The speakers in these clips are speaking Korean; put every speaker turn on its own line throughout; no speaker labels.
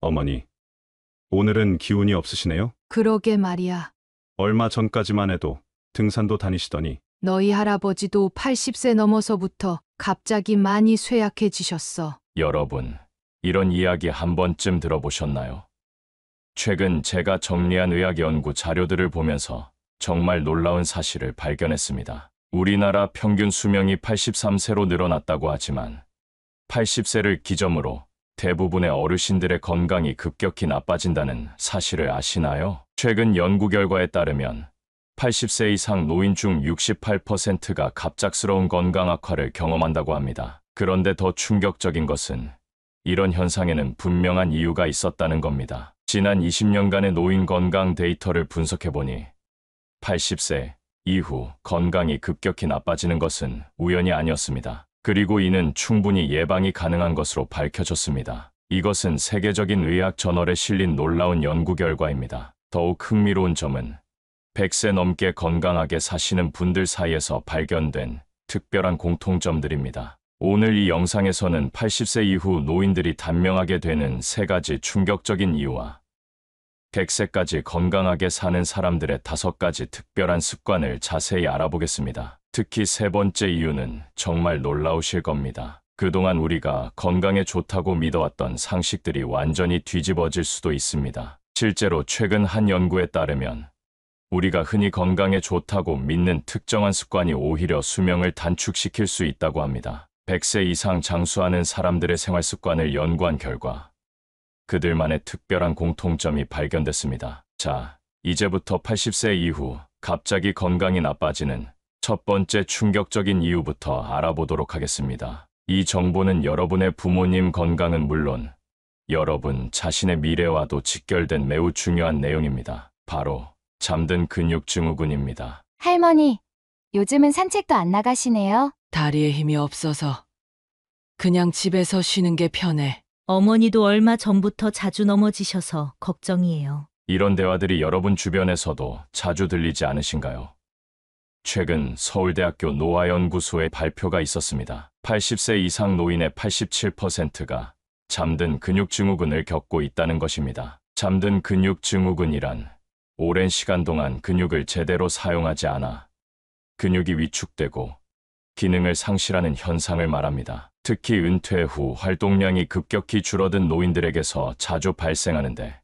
어머니, 오늘은 기운이 없으시네요?
그러게 말이야.
얼마 전까지만 해도 등산도 다니시더니
너희 할아버지도 80세 넘어서부터 갑자기 많이 쇠약해지셨어.
여러분, 이런 이야기 한 번쯤 들어보셨나요? 최근 제가 정리한 의학 연구 자료들을 보면서 정말 놀라운 사실을 발견했습니다. 우리나라 평균 수명이 83세로 늘어났다고 하지만 80세를 기점으로 대부분의 어르신들의 건강이 급격히 나빠진다는 사실을 아시나요? 최근 연구 결과에 따르면 80세 이상 노인 중 68%가 갑작스러운 건강 악화를 경험한다고 합니다. 그런데 더 충격적인 것은 이런 현상에는 분명한 이유가 있었다는 겁니다. 지난 20년간의 노인 건강 데이터를 분석해보니 80세 이후 건강이 급격히 나빠지는 것은 우연이 아니었습니다. 그리고 이는 충분히 예방이 가능한 것으로 밝혀졌습니다. 이것은 세계적인 의학 저널에 실린 놀라운 연구 결과입니다. 더욱 흥미로운 점은 100세 넘게 건강하게 사시는 분들 사이에서 발견된 특별한 공통점들입니다. 오늘 이 영상에서는 80세 이후 노인들이 단명하게 되는 3가지 충격적인 이유와 100세까지 건강하게 사는 사람들의 5가지 특별한 습관을 자세히 알아보겠습니다. 특히 3번째 이유는 정말 놀라우실 겁니다. 그동안 우리가 건강에 좋다고 믿어왔던 상식들이 완전히 뒤집어질 수도 있습니다. 실제로 최근 한 연구에 따르면 우리가 흔히 건강에 좋다고 믿는 특정한 습관이 오히려 수명을 단축시킬 수 있다고 합니다. 100세 이상 장수하는 사람들의 생활 습관을 연구한 결과 그들만의 특별한 공통점이 발견됐습니다. 자, 이제부터 80세 이후 갑자기 건강이 나빠지는 첫 번째 충격적인 이유부터 알아보도록 하겠습니다. 이 정보는 여러분의 부모님 건강은 물론 여러분 자신의 미래와도 직결된 매우 중요한 내용입니다. 바로 잠든 근육 증후군입니다.
할머니, 요즘은 산책도 안 나가시네요.
다리에 힘이 없어서 그냥 집에서 쉬는 게 편해.
어머니도 얼마 전부터 자주 넘어지셔서 걱정이에요.
이런 대화들이 여러분 주변에서도 자주 들리지 않으신가요? 최근 서울대학교 노화연구소의 발표가 있었습니다. 80세 이상 노인의 87%가 잠든 근육 증후군을 겪고 있다는 것입니다. 잠든 근육 증후군이란 오랜 시간 동안 근육을 제대로 사용하지 않아 근육이 위축되고 기능을 상실하는 현상을 말합니다. 특히 은퇴 후 활동량이 급격히 줄어든 노인들에게서 자주 발생하는데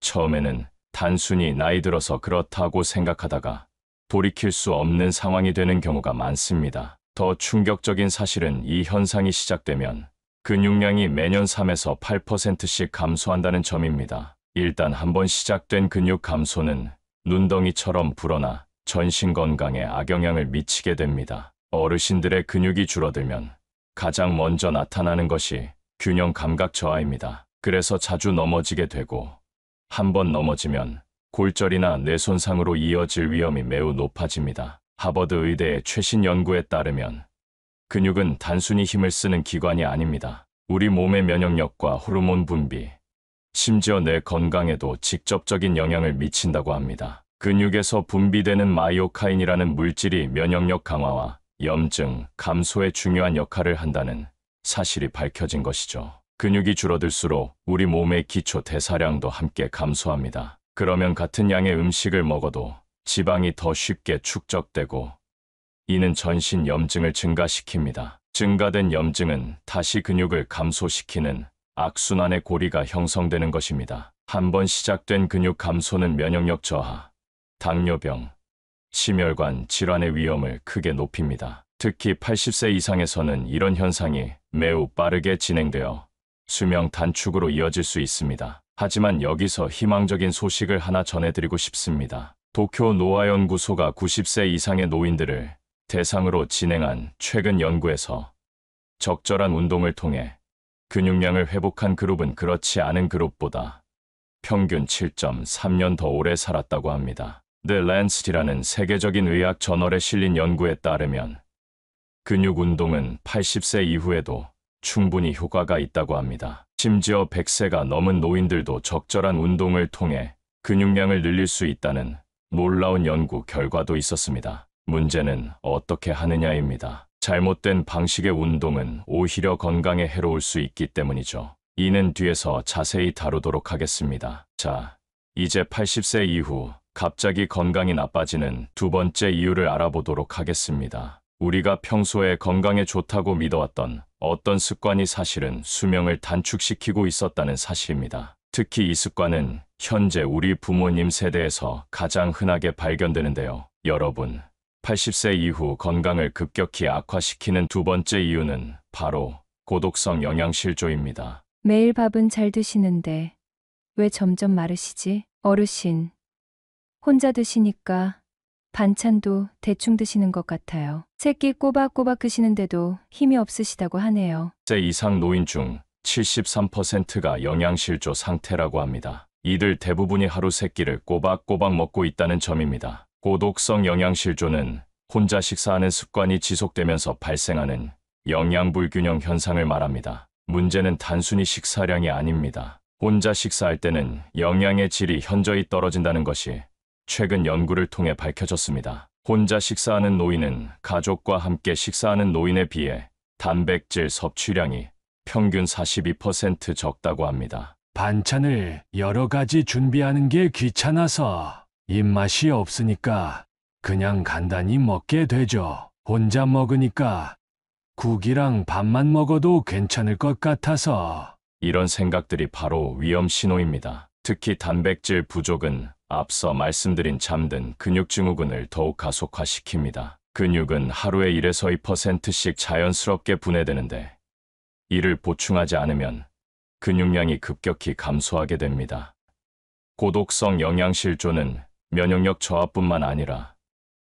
처음에는 단순히 나이 들어서 그렇다고 생각하다가 돌이킬 수 없는 상황이 되는 경우가 많습니다. 더 충격적인 사실은 이 현상이 시작되면 근육량이 매년 3에서 8%씩 감소한다는 점입니다. 일단 한번 시작된 근육 감소는 눈덩이처럼 불어나 전신 건강에 악영향을 미치게 됩니다. 어르신들의 근육이 줄어들면 가장 먼저 나타나는 것이 균형 감각 저하입니다. 그래서 자주 넘어지게 되고 한번 넘어지면 골절이나 뇌 손상으로 이어질 위험이 매우 높아집니다. 하버드 의대의 최신 연구에 따르면 근육은 단순히 힘을 쓰는 기관이 아닙니다. 우리 몸의 면역력과 호르몬 분비, 심지어 뇌 건강에도 직접적인 영향을 미친다고 합니다. 근육에서 분비되는 마이오카인이라는 물질이 면역력 강화와 염증, 감소에 중요한 역할을 한다는 사실이 밝혀진 것이죠. 근육이 줄어들수록 우리 몸의 기초 대사량도 함께 감소합니다. 그러면 같은 양의 음식을 먹어도 지방이 더 쉽게 축적되고 이는 전신 염증을 증가시킵니다. 증가된 염증은 다시 근육을 감소시키는 악순환의 고리가 형성되는 것입니다. 한번 시작된 근육 감소는 면역력 저하, 당뇨병, 심혈관 질환의 위험을 크게 높입니다. 특히 80세 이상에서는 이런 현상이 매우 빠르게 진행되어 수명 단축으로 이어질 수 있습니다. 하지만 여기서 희망적인 소식을 하나 전해드리고 싶습니다. 도쿄 노화연구소가 90세 이상의 노인들을 대상으로 진행한 최근 연구에서 적절한 운동을 통해 근육량을 회복한 그룹은 그렇지 않은 그룹보다 평균 7.3년 더 오래 살았다고 합니다. The Lancet이라는 세계적인 의학 저널에 실린 연구에 따르면 근육 운동은 80세 이후에도 충분히 효과가 있다고 합니다. 심지어 100세가 넘은 노인들도 적절한 운동을 통해 근육량을 늘릴 수 있다는 놀라운 연구 결과도 있었습니다. 문제는 어떻게 하느냐입니다. 잘못된 방식의 운동은 오히려 건강에 해로울 수 있기 때문이죠. 이는 뒤에서 자세히 다루도록 하겠습니다. 자, 이제 80세 이후 갑자기 건강이 나빠지는 두 번째 이유를 알아보도록 하겠습니다. 우리가 평소에 건강에 좋다고 믿어왔던 어떤 습관이 사실은 수명을 단축시키고 있었다는 사실입니다. 특히 이 습관은 현재 우리 부모님 세대에서 가장 흔하게 발견되는데요. 여러분, 80세 이후 건강을 급격히 악화시키는 두 번째 이유는 바로 고독성 영양실조입니다.
매일 밥은 잘 드시는데 왜 점점 마르시지? 어르신, 혼자 드시니까 반찬도 대충 드시는 것 같아요. 새끼 꼬박꼬박 드시는데도 힘이 없으시다고 하네요.
10세 이상 노인 중 73%가 영양실조 상태라고 합니다. 이들 대부분이 하루 세 끼를 꼬박꼬박 먹고 있다는 점입니다. 고독성 영양실조는 혼자 식사하는 습관이 지속되면서 발생하는 영양불균형 현상을 말합니다. 문제는 단순히 식사량이 아닙니다. 혼자 식사할 때는 영양의 질이 현저히 떨어진다는 것이 최근 연구를 통해 밝혀졌습니다. 혼자 식사하는 노인은 가족과 함께 식사하는 노인에 비해 단백질 섭취량이 평균 42% 적다고 합니다.
반찬을 여러 가지 준비하는 게 귀찮아서 입맛이 없으니까 그냥 간단히 먹게 되죠. 혼자 먹으니까 국이랑 밥만 먹어도 괜찮을 것 같아서.
이런 생각들이 바로 위험 신호입니다. 특히 단백질 부족은 앞서 말씀드린 잠든 근육 증후군을 더욱 가속화시킵니다. 근육은 하루에 1에서 2%씩 자연스럽게 분해되는데 이를 보충하지 않으면 근육량이 급격히 감소하게 됩니다. 고독성 영양실조는 면역력 저하뿐만 아니라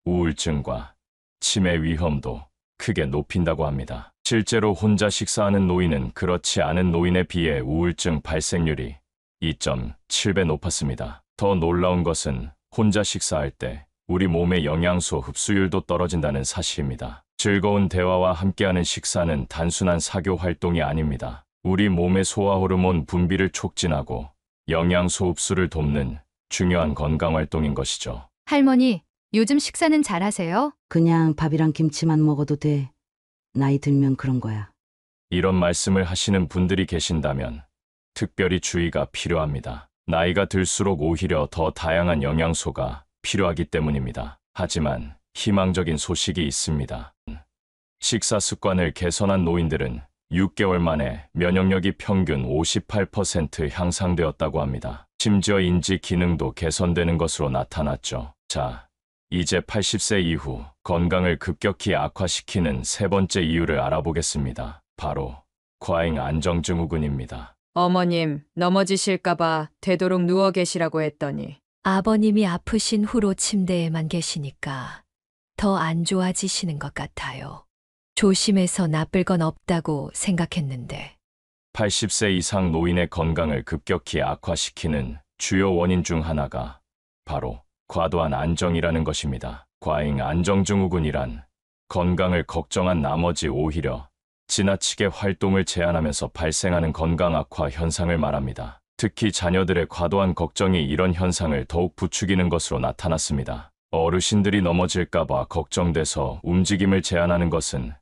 우울증과 치매 위험도 크게 높인다고 합니다. 실제로 혼자 식사하는 노인은 그렇지 않은 노인에 비해 우울증 발생률이 2.7배 높았습니다. 더 놀라운 것은 혼자 식사할 때 우리 몸의 영양소 흡수율도 떨어진다는 사실입니다. 즐거운 대화와 함께하는 식사는 단순한 사교 활동이 아닙니다. 우리 몸의 소화 호르몬 분비를 촉진하고 영양소 흡수를 돕는 중요한 건강 활동인 것이죠.
할머니, 요즘 식사는 잘하세요?
그냥 밥이랑 김치만 먹어도 돼. 나이 들면 그런 거야.
이런 말씀을 하시는 분들이 계신다면 특별히 주의가 필요합니다. 나이가 들수록 오히려 더 다양한 영양소가 필요하기 때문입니다. 하지만 희망적인 소식이 있습니다. 식사 습관을 개선한 노인들은 6개월 만에 면역력이 평균 58% 향상되었다고 합니다. 심지어 인지 기능도 개선되는 것으로 나타났죠. 자, 이제 80세 이후 건강을 급격히 악화시키는 세 번째 이유를 알아보겠습니다. 바로 과잉 안정증후군입니다.
어머님, 넘어지실까봐 되도록 누워 계시라고 했더니
아버님이 아프신 후로 침대에만 계시니까 더 안 좋아지시는 것 같아요. 조심해서 나쁠 건 없다고 생각했는데.
80세 이상 노인의 건강을 급격히 악화시키는 주요 원인 중 하나가 바로 과도한 안정이라는 것입니다. 과잉 안정증후군이란 건강을 걱정한 나머지 오히려 지나치게 활동을 제한하면서 발생하는 건강 악화 현상을 말합니다. 특히 자녀들의 과도한 걱정이 이런 현상을 더욱 부추기는 것으로 나타났습니다. 어르신들이 넘어질까봐 걱정돼서 움직임을 제한하는 것은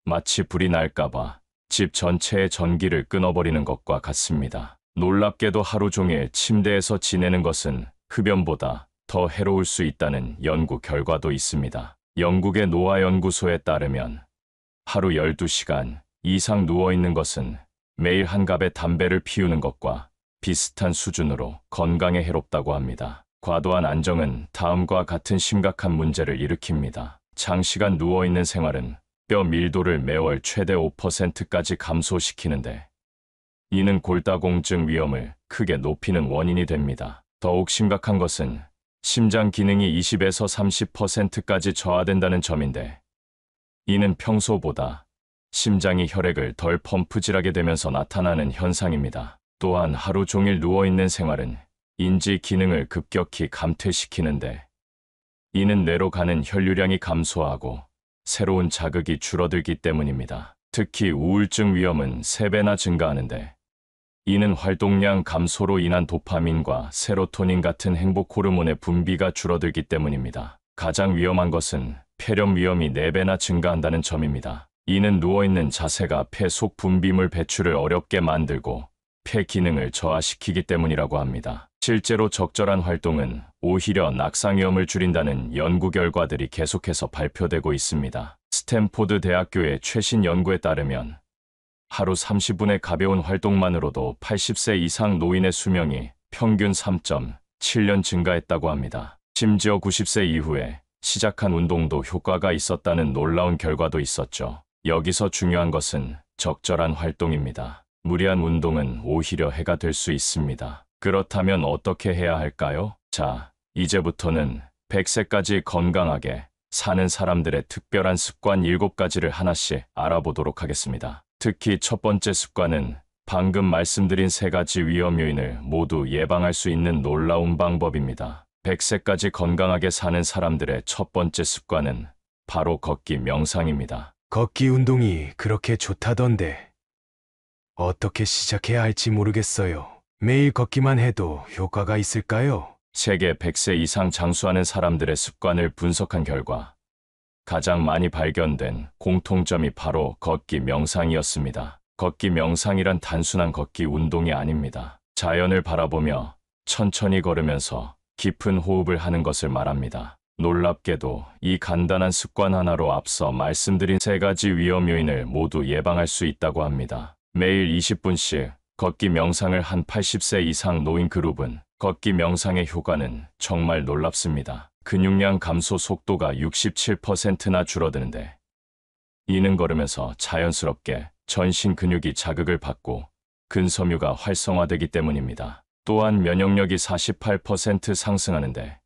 마치 불이 날까봐 집 전체의 전기를 끊어버리는 것과 같습니다. 놀랍게도 하루 종일 침대에서 지내는 것은 흡연보다 더 해로울 수 있다는 연구 결과도 있습니다. 영국의 노화연구소에 따르면 하루 12시간 이상 누워있는 것은 매일 한 갑의 담배를 피우는 것과 비슷한 수준으로 건강에 해롭다고 합니다. 과도한 안정은 다음과 같은 심각한 문제를 일으킵니다. 장시간 누워있는 생활은 뼈 밀도를 매월 최대 5%까지 감소시키는데 이는 골다공증 위험을 크게 높이는 원인이 됩니다. 더욱 심각한 것은 심장 기능이 20에서 30%까지 저하된다는 점인데 이는 평소보다 심장이 혈액을 덜 펌프질하게 되면서 나타나는 현상입니다. 또한 하루 종일 누워있는 생활은 인지 기능을 급격히 감퇴시키는데 이는 뇌로 가는 혈류량이 감소하고 새로운 자극이 줄어들기 때문입니다. 특히 우울증 위험은 3배나 증가하는데 이는 활동량 감소로 인한 도파민과 세로토닌 같은 행복 호르몬의 분비가 줄어들기 때문입니다. 가장 위험한 것은 폐렴 위험이 4배나 증가한다는 점입니다. 이는 누워있는 자세가 폐 속 분비물 배출을 어렵게 만들고 폐 기능을 저하시키기 때문이라고 합니다. 실제로 적절한 활동은 오히려 낙상 위험을 줄인다는 연구 결과들이 계속해서 발표되고 있습니다. 스탠포드 대학교의 최신 연구에 따르면 하루 30분의 가벼운 활동만으로도 80세 이상 노인의 수명이 평균 3.7년 증가했다고 합니다. 심지어 90세 이후에 시작한 운동도 효과가 있었다는 놀라운 결과도 있었죠. 여기서 중요한 것은 적절한 활동입니다. 무리한 운동은 오히려 해가 될 수 있습니다. 그렇다면 어떻게 해야 할까요? 자, 이제부터는 100세까지 건강하게 사는 사람들의 특별한 습관 7가지를 하나씩 알아보도록 하겠습니다. 특히 첫 번째 습관은 방금 말씀드린 3가지 위험 요인을 모두 예방할 수 있는 놀라운 방법입니다. 100세까지 건강하게 사는 사람들의 첫 번째 습관은 바로 걷기 명상입니다.
걷기 운동이 그렇게 좋다던데 어떻게 시작해야 할지 모르겠어요. 매일 걷기만 해도 효과가 있을까요?
세계 100세 이상 장수하는 사람들의 습관을 분석한 결과 가장 많이 발견된 공통점이 바로 걷기 명상이었습니다. 걷기 명상이란 단순한 걷기 운동이 아닙니다. 자연을 바라보며 천천히 걸으면서 깊은 호흡을 하는 것을 말합니다. 놀랍게도 이 간단한 습관 하나로 앞서 말씀드린 3가지 위험 요인을 모두 예방할 수 있다고 합니다. 매일 20분씩 걷기 명상을 한 80세 이상 노인 그룹은 걷기 명상의 효과는 정말 놀랍습니다. 근육량 감소 속도가 67%나 줄어드는데 이는 걸으면서 자연스럽게 전신 근육이 자극을 받고 근섬유가 활성화되기 때문입니다. 또한 면역력이 48% 상승하는데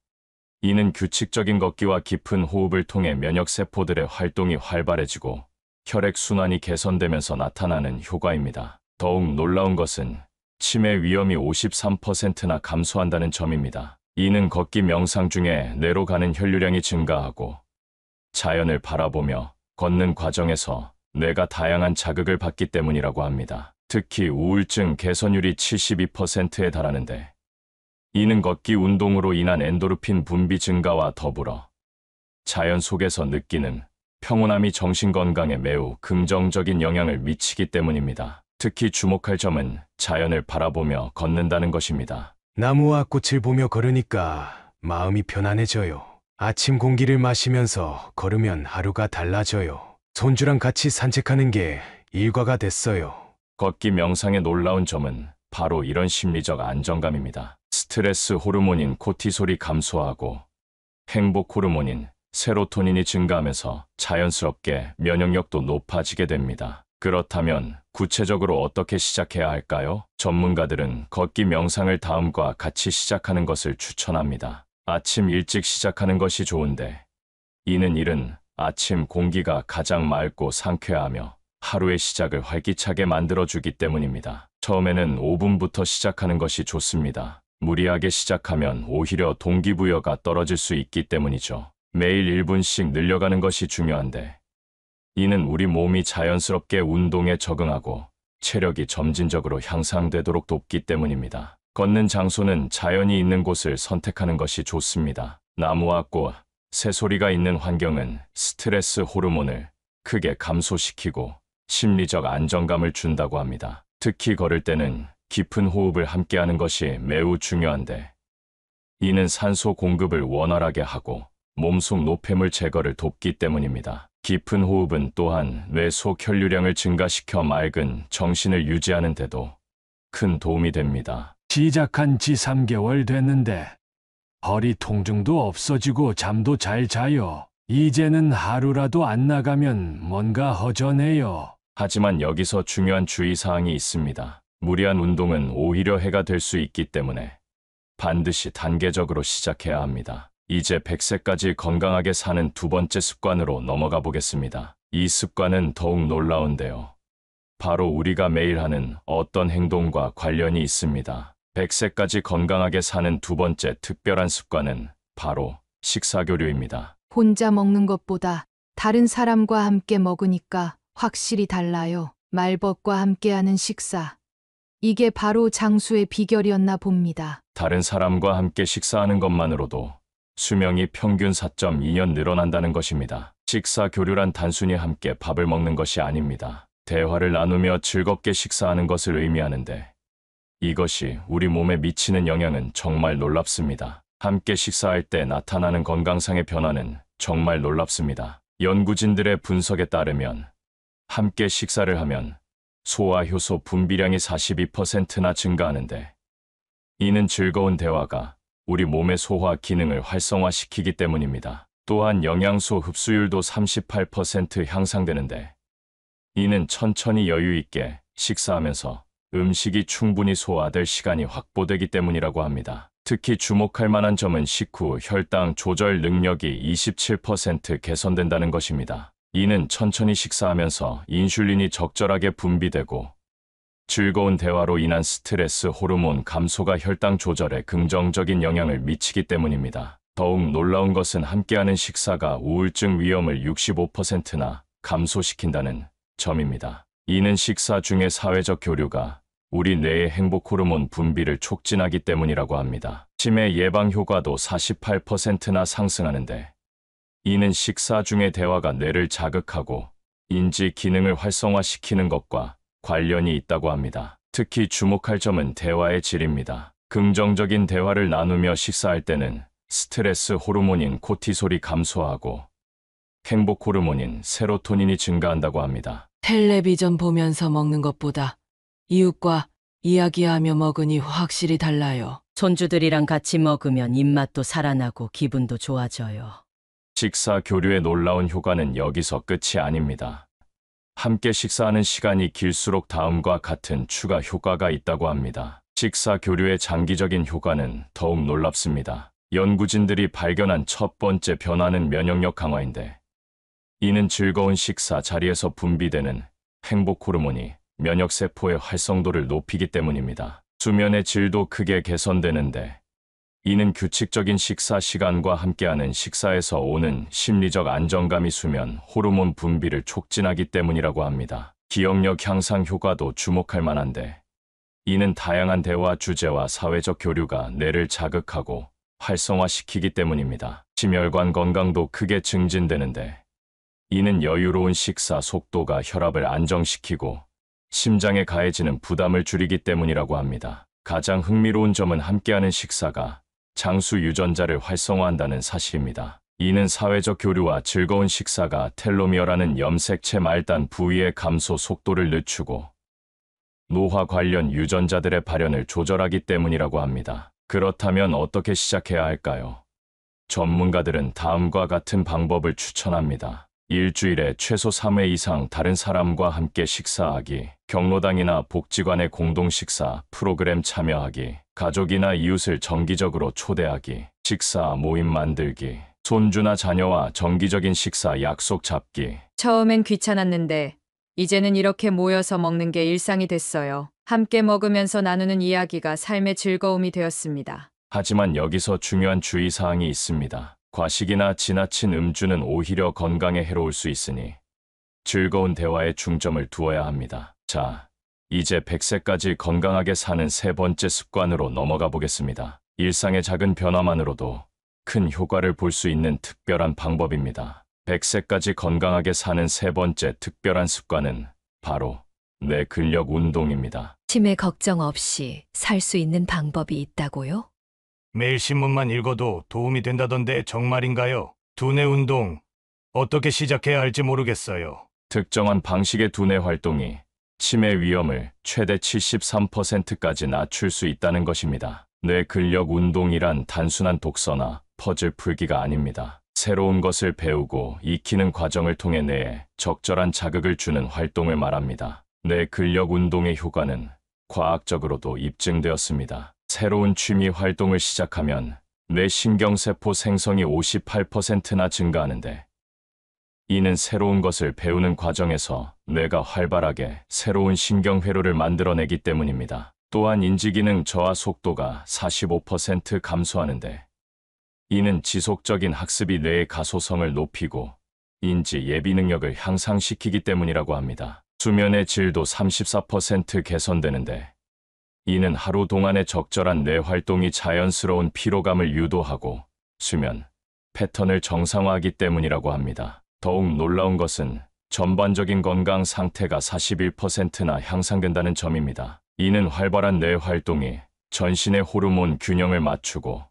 이는 규칙적인 걷기와 깊은 호흡을 통해 면역세포들의 활동이 활발해지고 혈액순환이 개선되면서 나타나는 효과입니다. 더욱 놀라운 것은 치매 위험이 53%나 감소한다는 점입니다. 이는 걷기 명상 중에 뇌로 가는 혈류량이 증가하고 자연을 바라보며 걷는 과정에서 뇌가 다양한 자극을 받기 때문이라고 합니다. 특히 우울증 개선율이 72%에 달하는데 이는 걷기 운동으로 인한 엔도르핀 분비 증가와 더불어 자연 속에서 느끼는 평온함이 정신 건강에 매우 긍정적인 영향을 미치기 때문입니다. 특히 주목할 점은 자연을 바라보며 걷는다는 것입니다.
나무와 꽃을 보며 걸으니까 마음이 편안해져요. 아침 공기를 마시면서 걸으면 하루가 달라져요. 손주랑 같이 산책하는 게 일과가 됐어요.
걷기 명상의 놀라운 점은 바로 이런 심리적 안정감입니다. 스트레스 호르몬인 코티솔이 감소하고 행복 호르몬인 세로토닌이 증가하면서 자연스럽게 면역력도 높아지게 됩니다. 그렇다면 구체적으로 어떻게 시작해야 할까요? 전문가들은 걷기 명상을 다음과 같이 시작하는 것을 추천합니다. 아침 일찍 시작하는 것이 좋은데 이는 이른 아침 공기가 가장 맑고 상쾌하며 하루의 시작을 활기차게 만들어주기 때문입니다. 처음에는 5분부터 시작하는 것이 좋습니다. 무리하게 시작하면 오히려 동기부여가 떨어질 수 있기 때문이죠. 매일 1분씩 늘려가는 것이 중요한데 이는 우리 몸이 자연스럽게 운동에 적응하고 체력이 점진적으로 향상되도록 돕기 때문입니다. 걷는 장소는 자연이 있는 곳을 선택하는 것이 좋습니다. 나무와 꽃, 새소리가 있는 환경은 스트레스 호르몬을 크게 감소시키고 심리적 안정감을 준다고 합니다. 특히 걸을 때는 깊은 호흡을 함께하는 것이 매우 중요한데 이는 산소 공급을 원활하게 하고 몸속 노폐물 제거를 돕기 때문입니다. 깊은 호흡은 또한 뇌 속 혈류량을 증가시켜 맑은 정신을 유지하는 데도 큰 도움이 됩니다.
시작한 지 3개월 됐는데 허리 통증도 없어지고 잠도 잘 자요. 이제는 하루라도 안 나가면 뭔가 허전해요.
하지만 여기서 중요한 주의사항이 있습니다. 무리한 운동은 오히려 해가 될 수 있기 때문에 반드시 단계적으로 시작해야 합니다. 이제 100세까지 건강하게 사는 두 번째 습관으로 넘어가 보겠습니다. 이 습관은 더욱 놀라운데요. 바로 우리가 매일 하는 어떤 행동과 관련이 있습니다. 100세까지 건강하게 사는 두 번째 특별한 습관은 바로 식사교류입니다.
혼자 먹는 것보다 다른 사람과 함께 먹으니까 확실히 달라요. 말벗과 함께하는 식사. 이게 바로 장수의 비결이었나 봅니다.
다른 사람과 함께 식사하는 것만으로도 수명이 평균 4.2년 늘어난다는 것입니다. 식사 교류란 단순히 함께 밥을 먹는 것이 아닙니다. 대화를 나누며 즐겁게 식사하는 것을 의미하는데 이것이 우리 몸에 미치는 영향은 정말 놀랍습니다. 함께 식사할 때 나타나는 건강상의 변화는 정말 놀랍습니다. 연구진들의 분석에 따르면 함께 식사를 하면 소화효소 분비량이 42%나 증가하는데, 이는 즐거운 대화가 우리 몸의 소화 기능을 활성화시키기 때문입니다. 또한 영양소 흡수율도 38% 향상되는데, 이는 천천히 여유 있게 식사하면서 음식이 충분히 소화될 시간이 확보되기 때문이라고 합니다. 특히 주목할 만한 점은 식후 혈당 조절 능력이 27% 개선된다는 것입니다. 이는 천천히 식사하면서 인슐린이 적절하게 분비되고 즐거운 대화로 인한 스트레스 호르몬 감소가 혈당 조절에 긍정적인 영향을 미치기 때문입니다. 더욱 놀라운 것은 함께하는 식사가 우울증 위험을 65%나 감소시킨다는 점입니다. 이는 식사 중의 사회적 교류가 우리 뇌의 행복 호르몬 분비를 촉진하기 때문이라고 합니다. 치매 예방 효과도 48%나 상승하는데, 이는 식사 중의 대화가 뇌를 자극하고 인지 기능을 활성화시키는 것과 관련이 있다고 합니다. 특히 주목할 점은 대화의 질입니다. 긍정적인 대화를 나누며 식사할 때는 스트레스 호르몬인 코티솔이 감소하고 행복 호르몬인 세로토닌이 증가한다고 합니다.
텔레비전 보면서 먹는 것보다 이웃과 이야기하며 먹으니 확실히 달라요.
손주들이랑 같이 먹으면 입맛도 살아나고 기분도 좋아져요.
식사 교류의 놀라운 효과는 여기서 끝이 아닙니다. 함께 식사하는 시간이 길수록 다음과 같은 추가 효과가 있다고 합니다. 식사 교류의 장기적인 효과는 더욱 놀랍습니다. 연구진들이 발견한 첫 번째 변화는 면역력 강화인데, 이는 즐거운 식사 자리에서 분비되는 행복 호르몬이 면역세포의 활성도를 높이기 때문입니다. 수면의 질도 크게 개선되는데, 이는 규칙적인 식사 시간과 함께하는 식사에서 오는 심리적 안정감이 수면 호르몬 분비를 촉진하기 때문이라고 합니다. 기억력 향상 효과도 주목할 만한데, 이는 다양한 대화 주제와 사회적 교류가 뇌를 자극하고 활성화시키기 때문입니다. 심혈관 건강도 크게 증진되는데, 이는 여유로운 식사 속도가 혈압을 안정시키고 심장에 가해지는 부담을 줄이기 때문이라고 합니다. 가장 흥미로운 점은 함께하는 식사가 장수 유전자를 활성화한다는 사실입니다. 이는 사회적 교류와 즐거운 식사가 텔로미어라는 염색체 말단 부위의 감소 속도를 늦추고 노화 관련 유전자들의 발현을 조절하기 때문이라고 합니다. 그렇다면 어떻게 시작해야 할까요? 전문가들은 다음과 같은 방법을 추천합니다. 일주일에 최소 3회 이상 다른 사람과 함께 식사하기, 경로당이나 복지관의 공동 식사 프로그램 참여하기, 가족이나 이웃을 정기적으로 초대하기, 식사 모임 만들기, 손주나 자녀와 정기적인 식사 약속 잡기.
처음엔 귀찮았는데 이제는 이렇게 모여서 먹는 게 일상이 됐어요. 함께 먹으면서 나누는 이야기가 삶의 즐거움이 되었습니다.
하지만 여기서 중요한 주의사항이 있습니다. 과식이나 지나친 음주는 오히려 건강에 해로울 수 있으니 즐거운 대화에 중점을 두어야 합니다. 자, 이제 100세까지 건강하게 사는 세 번째 습관으로 넘어가 보겠습니다. 일상의 작은 변화만으로도 큰 효과를 볼 수 있는 특별한 방법입니다. 100세까지 건강하게 사는 세 번째 특별한 습관은 바로 뇌 근력 운동입니다.
치매 걱정 없이 살 수 있는 방법이 있다고요?
매일 신문만 읽어도 도움이 된다던데 정말인가요? 두뇌 운동, 어떻게 시작해야 할지 모르겠어요.
특정한 방식의 두뇌 활동이 치매 위험을 최대 73%까지 낮출 수 있다는 것입니다. 뇌 근력 운동이란 단순한 독서나 퍼즐 풀기가 아닙니다. 새로운 것을 배우고 익히는 과정을 통해 뇌에 적절한 자극을 주는 활동을 말합니다. 뇌 근력 운동의 효과는 과학적으로도 입증되었습니다. 새로운 취미 활동을 시작하면 뇌 신경세포 생성이 58%나 증가하는데, 이는 새로운 것을 배우는 과정에서 뇌가 활발하게 새로운 신경회로를 만들어내기 때문입니다. 또한 인지기능 저하 속도가 45% 감소하는데, 이는 지속적인 학습이 뇌의 가소성을 높이고 인지 예비 능력을 향상시키기 때문이라고 합니다. 수면의 질도 34% 개선되는데, 이는 하루 동안의 적절한 뇌 활동이 자연스러운 피로감을 유도하고 수면 패턴을 정상화하기 때문이라고 합니다. 더욱 놀라운 것은 전반적인 건강 상태가 41%나 향상된다는 점입니다. 이는 활발한 뇌 활동이 전신의 호르몬 균형을 맞추고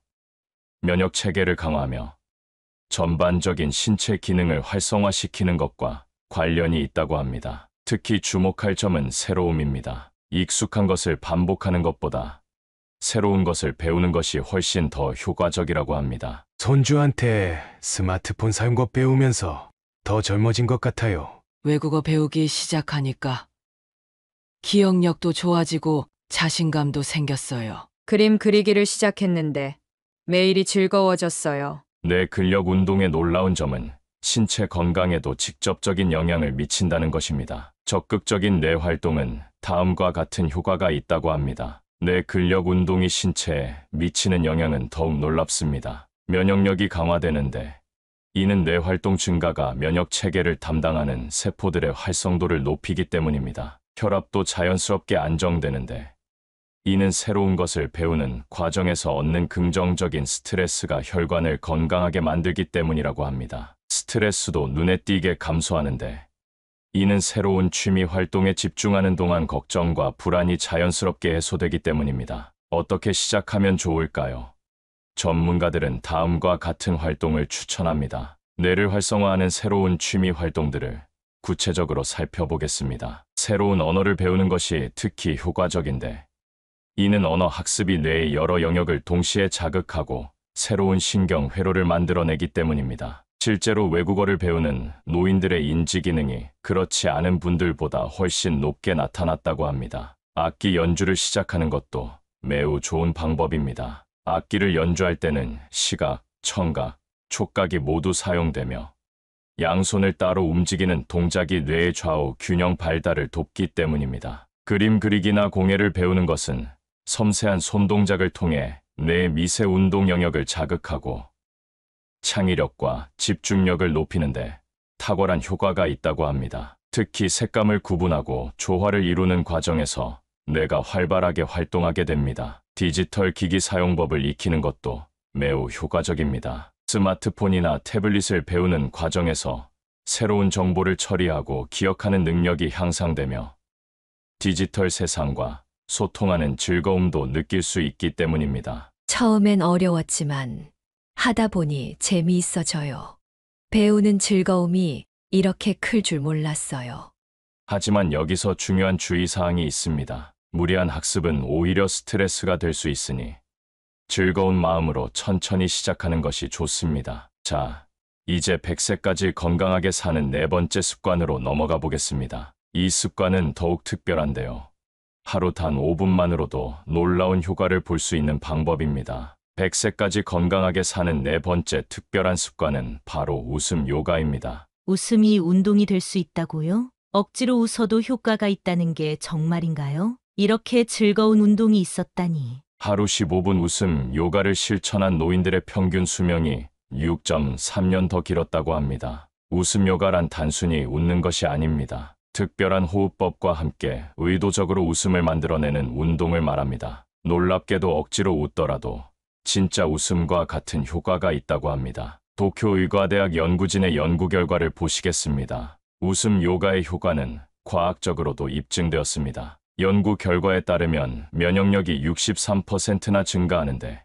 면역 체계를 강화하며 전반적인 신체 기능을 활성화시키는 것과 관련이 있다고 합니다. 특히 주목할 점은 새로움입니다. 익숙한 것을 반복하는 것보다 새로운 것을 배우는 것이 훨씬 더 효과적이라고 합니다.
손주한테 스마트폰 사용법 배우면서 더 젊어진 것 같아요.
외국어 배우기 시작하니까 기억력도 좋아지고 자신감도 생겼어요.
그림 그리기를 시작했는데 매일이 즐거워졌어요.
뇌 근력 운동의 놀라운 점은 신체 건강에도 직접적인 영향을 미친다는 것입니다. 적극적인 뇌 활동은 다음과 같은 효과가 있다고 합니다. 뇌 근력 운동이 신체에 미치는 영향은 더욱 놀랍습니다. 면역력이 강화되는데, 이는 뇌 활동 증가가 면역 체계를 담당하는 세포들의 활성도를 높이기 때문입니다. 혈압도 자연스럽게 안정되는데, 이는 새로운 것을 배우는 과정에서 얻는 긍정적인 스트레스가 혈관을 건강하게 만들기 때문이라고 합니다. 스트레스도 눈에 띄게 감소하는데, 이는 새로운 취미 활동에 집중하는 동안 걱정과 불안이 자연스럽게 해소되기 때문입니다. 어떻게 시작하면 좋을까요? 전문가들은 다음과 같은 활동을 추천합니다. 뇌를 활성화하는 새로운 취미 활동들을 구체적으로 살펴보겠습니다. 새로운 언어를 배우는 것이 특히 효과적인데, 이는 언어 학습이 뇌의 여러 영역을 동시에 자극하고 새로운 신경 회로를 만들어내기 때문입니다. 실제로 외국어를 배우는 노인들의 인지 기능이 그렇지 않은 분들보다 훨씬 높게 나타났다고 합니다. 악기 연주를 시작하는 것도 매우 좋은 방법입니다. 악기를 연주할 때는 시각, 청각, 촉각이 모두 사용되며 양손을 따로 움직이는 동작이 뇌의 좌우 균형 발달을 돕기 때문입니다. 그림 그리기나 공예를 배우는 것은 섬세한 손동작을 통해 뇌의 미세 운동 영역을 자극하고 창의력과 집중력을 높이는데 탁월한 효과가 있다고 합니다. 특히 색감을 구분하고 조화를 이루는 과정에서 뇌가 활발하게 활동하게 됩니다. 디지털 기기 사용법을 익히는 것도 매우 효과적입니다. 스마트폰이나 태블릿을 배우는 과정에서 새로운 정보를 처리하고 기억하는 능력이 향상되며 디지털 세상과 소통하는 즐거움도 느낄 수 있기 때문입니다.
처음엔 어려웠지만 하다 보니 재미있어져요. 배우는 즐거움이 이렇게 클 줄 몰랐어요.
하지만 여기서 중요한 주의사항이 있습니다. 무리한 학습은 오히려 스트레스가 될 수 있으니 즐거운 마음으로 천천히 시작하는 것이 좋습니다. 자, 이제 100세까지 건강하게 사는 네 번째 습관으로 넘어가 보겠습니다. 이 습관은 더욱 특별한데요. 하루 단 5분만으로도 놀라운 효과를 볼 수 있는 방법입니다. 100세까지 건강하게 사는 네 번째 특별한 습관은 바로 웃음 요가입니다.
웃음이 운동이 될 수 있다고요? 억지로 웃어도 효과가 있다는 게 정말인가요? 이렇게 즐거운 운동이 있었다니.
하루 15분 웃음 요가를 실천한 노인들의 평균 수명이 6.3년 더 길었다고 합니다. 웃음 요가란 단순히 웃는 것이 아닙니다. 특별한 호흡법과 함께 의도적으로 웃음을 만들어내는 운동을 말합니다. 놀랍게도 억지로 웃더라도 진짜 웃음과 같은 효과가 있다고 합니다. 도쿄의과대학 연구진의 연구 결과를 보시겠습니다. 웃음 요가의 효과는 과학적으로도 입증되었습니다. 연구 결과에 따르면 면역력이 63%나 증가하는데,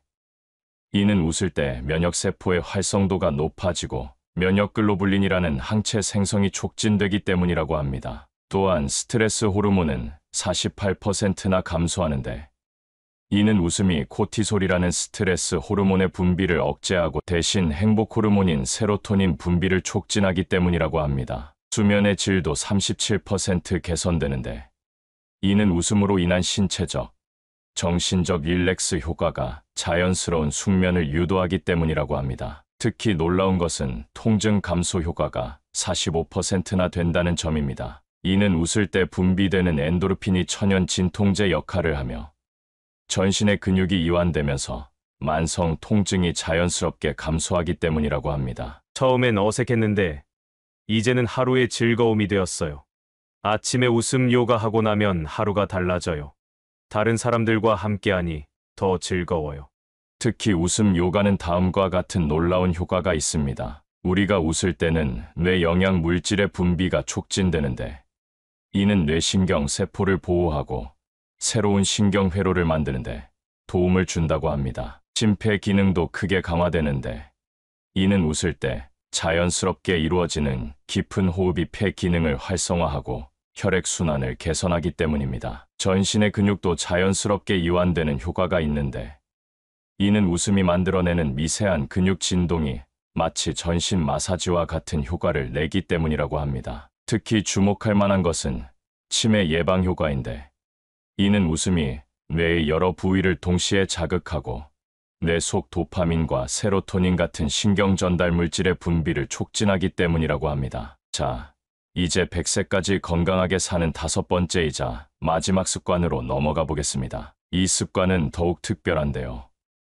이는 웃을 때 면역세포의 활성도가 높아지고 면역글로불린이라는 항체 생성이 촉진되기 때문이라고 합니다. 또한 스트레스 호르몬은 48%나 감소하는데, 이는 웃음이 코티솔이라는 스트레스 호르몬의 분비를 억제하고 대신 행복 호르몬인 세로토닌 분비를 촉진하기 때문이라고 합니다. 수면의 질도 37% 개선되는데, 이는 웃음으로 인한 신체적, 정신적 릴렉스 효과가 자연스러운 숙면을 유도하기 때문이라고 합니다. 특히 놀라운 것은 통증 감소 효과가 45%나 된다는 점입니다. 이는 웃을 때 분비되는 엔도르핀이 천연 진통제 역할을 하며 전신의 근육이 이완되면서 만성 통증이 자연스럽게 감소하기 때문이라고 합니다.
처음엔 어색했는데 이제는 하루의 즐거움이 되었어요. 아침에 웃음 요가하고 나면 하루가 달라져요. 다른 사람들과 함께하니 더 즐거워요.
특히 웃음 요가는 다음과 같은 놀라운 효과가 있습니다. 우리가 웃을 때는 뇌 영양 물질의 분비가 촉진되는데, 이는 뇌신경 세포를 보호하고 새로운 신경회로를 만드는데 도움을 준다고 합니다. 심폐 기능도 크게 강화되는데 이는 웃을 때 자연스럽게 이루어지는 깊은 호흡이 폐 기능을 활성화하고 혈액순환을 개선하기 때문입니다. 전신의 근육도 자연스럽게 이완되는 효과가 있는데 이는 웃음이 만들어내는 미세한 근육 진동이 마치 전신 마사지와 같은 효과를 내기 때문이라고 합니다. 특히 주목할 만한 것은 치매 예방 효과인데 이는 웃음이 뇌의 여러 부위를 동시에 자극하고 뇌 속 도파민과 세로토닌 같은 신경 전달 물질의 분비를 촉진하기 때문이라고 합니다. 자, 이제 100세까지 건강하게 사는 5번째이자 마지막 습관으로 넘어가 보겠습니다. 이 습관은 더욱 특별한데요.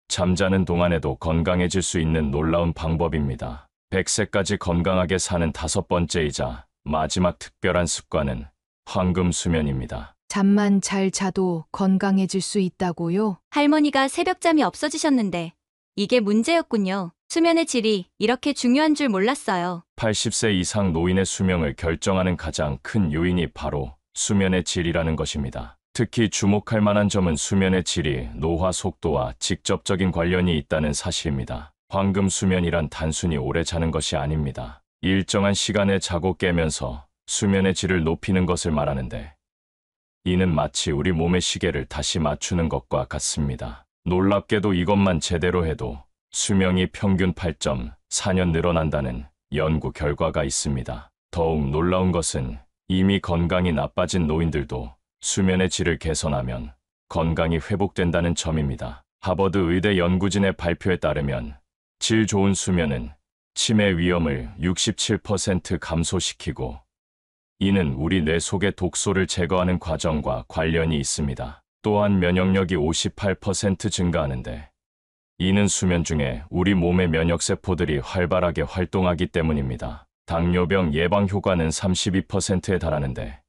잠자는 동안에도 건강해질 수 있는 놀라운 방법입니다. 100세까지 건강하게 사는 5번째이자 마지막 특별한 습관은 황금 수면입니다.
잠만 잘 자도 건강해질 수 있다고요?
할머니가 새벽잠이 없어지셨는데 이게 문제였군요. 수면의 질이 이렇게 중요한 줄 몰랐어요.
80세 이상 노인의 수명을 결정하는 가장 큰 요인이 바로 수면의 질이라는 것입니다. 특히 주목할 만한 점은 수면의 질이 노화 속도와 직접적인 관련이 있다는 사실입니다. 황금 수면이란 단순히 오래 자는 것이 아닙니다. 일정한 시간에 자고 깨면서 수면의 질을 높이는 것을 말하는데 이는 마치 우리 몸의 시계를 다시 맞추는 것과 같습니다. 놀랍게도 이것만 제대로 해도 수명이 평균 8.4년 늘어난다는 연구 결과가 있습니다. 더욱 놀라운 것은 이미 건강이 나빠진 노인들도 수면의 질을 개선하면 건강이 회복된다는 점입니다. 하버드 의대 연구진의 발표에 따르면 질 좋은 수면은 치매 위험을 67% 감소시키고 이는 우리 뇌 속의 독소를 제거하는 과정과 관련이 있습니다. 또한 면역력이 58% 증가하는데 이는 수면 중에 우리 몸의 면역세포들이 활발하게 활동하기 때문입니다. 당뇨병 예방 효과는 32%에 달하는데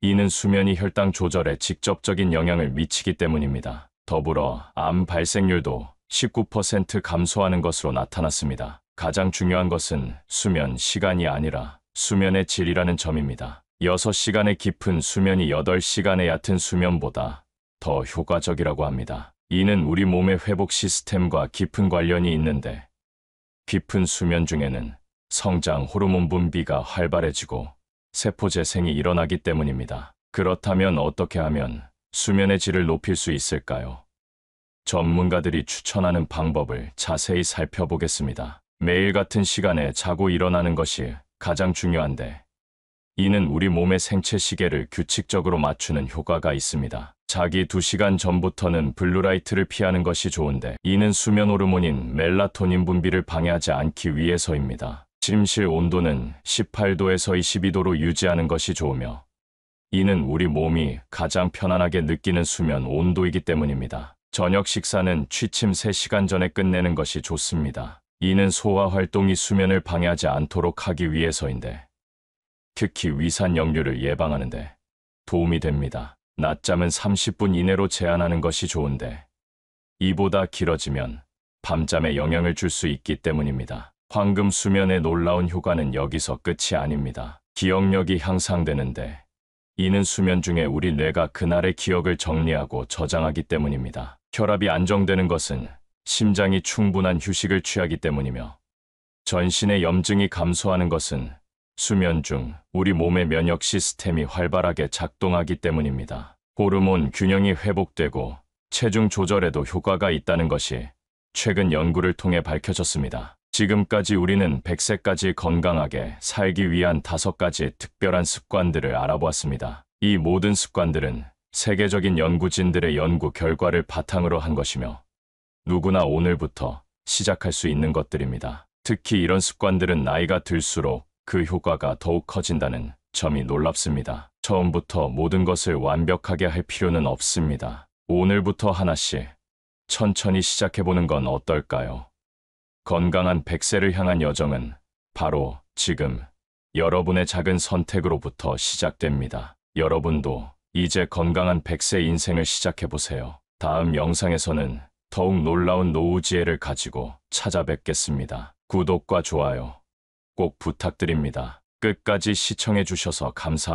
이는 수면이 혈당 조절에 직접적인 영향을 미치기 때문입니다. 더불어 암 발생률도 19% 감소하는 것으로 나타났습니다. 가장 중요한 것은 수면 시간이 아니라 수면의 질이라는 점입니다. 6시간의 깊은 수면이 8시간의 얕은 수면보다 더 효과적이라고 합니다. 이는 우리 몸의 회복 시스템과 깊은 관련이 있는데 깊은 수면 중에는 성장 호르몬 분비가 활발해지고 세포 재생이 일어나기 때문입니다. 그렇다면 어떻게 하면 수면의 질을 높일 수 있을까요? 전문가들이 추천하는 방법을 자세히 살펴보겠습니다. 매일 같은 시간에 자고 일어나는 것이 가장 중요한데 이는 우리 몸의 생체 시계를 규칙적으로 맞추는 효과가 있습니다. 자기 2시간 전부터는 블루라이트를 피하는 것이 좋은데 이는 수면 호르몬인 멜라토닌 분비를 방해하지 않기 위해서입니다. 침실 온도는 18도에서 22도로 유지하는 것이 좋으며 이는 우리 몸이 가장 편안하게 느끼는 수면 온도이기 때문입니다. 저녁 식사는 취침 3시간 전에 끝내는 것이 좋습니다. 이는 소화 활동이 수면을 방해하지 않도록 하기 위해서인데 특히 위산 역류를 예방하는 데 도움이 됩니다. 낮잠은 30분 이내로 제한하는 것이 좋은데 이보다 길어지면 밤잠에 영향을 줄 수 있기 때문입니다. 황금 수면의 놀라운 효과는 여기서 끝이 아닙니다. 기억력이 향상되는데 이는 수면 중에 우리 뇌가 그날의 기억을 정리하고 저장하기 때문입니다. 혈압이 안정되는 것은 심장이 충분한 휴식을 취하기 때문이며 전신의 염증이 감소하는 것은 수면 중 우리 몸의 면역 시스템이 활발하게 작동하기 때문입니다. 호르몬 균형이 회복되고 체중 조절에도 효과가 있다는 것이 최근 연구를 통해 밝혀졌습니다. 지금까지 우리는 100세까지 건강하게 살기 위한 5가지 특별한 습관들을 알아보았습니다. 이 모든 습관들은 세계적인 연구진들의 연구 결과를 바탕으로 한 것이며 누구나 오늘부터 시작할 수 있는 것들입니다. 특히 이런 습관들은 나이가 들수록 그 효과가 더욱 커진다는 점이 놀랍습니다. 처음부터 모든 것을 완벽하게 할 필요는 없습니다. 오늘부터 하나씩 천천히 시작해보는 건 어떨까요? 건강한 100세를 향한 여정은 바로 지금 여러분의 작은 선택으로부터 시작됩니다. 여러분도 이제 건강한 100세 인생을 시작해보세요. 다음 영상에서는 더욱 놀라운 노후 지혜를 가지고 찾아뵙겠습니다. 구독과 좋아요 꼭 부탁드립니다. 끝까지 시청해주셔서 감사합니다.